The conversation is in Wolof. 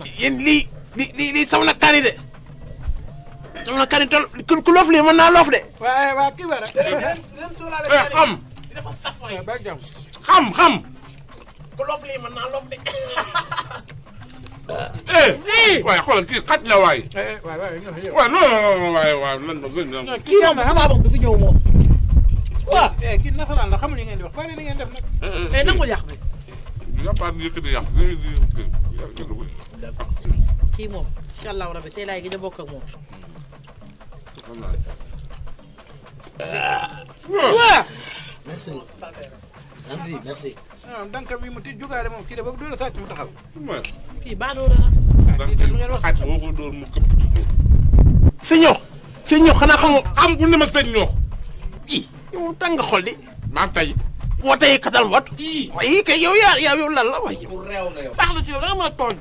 yéen lii sama na kaani de sama na kaani tol ku loof lii mën naa loof de. waaw kii ba rek. xam. dafa saf waay xam. ku loof lii mën naa loof de. waaye xoolal kii xaj la waay. waaw non waaye nan ma gën a. kii moom xabaabam du fi ñëw moom. waaw kii nasaraan la xamuñu ngeen di wax waaye ni ngeen def nag. nangul yàq bi. yàppaat yëkkati yàq kii moom incha allahu rabi tey laay gëj a bokk ak moom. waaw. merci. Sandri merci. danka bi mu ti jugaale moom kii de boog doole sàcc mu taxaw. kii baadoo la ndax xaj boo ko dóor mu këpp ci suuf. fi ñoo xanaa xamoo. am bu ne ma sëñ ñoo. yow tàng xol di. maa tey. woo tey katal wat. waaye kay yow lan la waaye. baax na ci yow da nga mën a tooñ.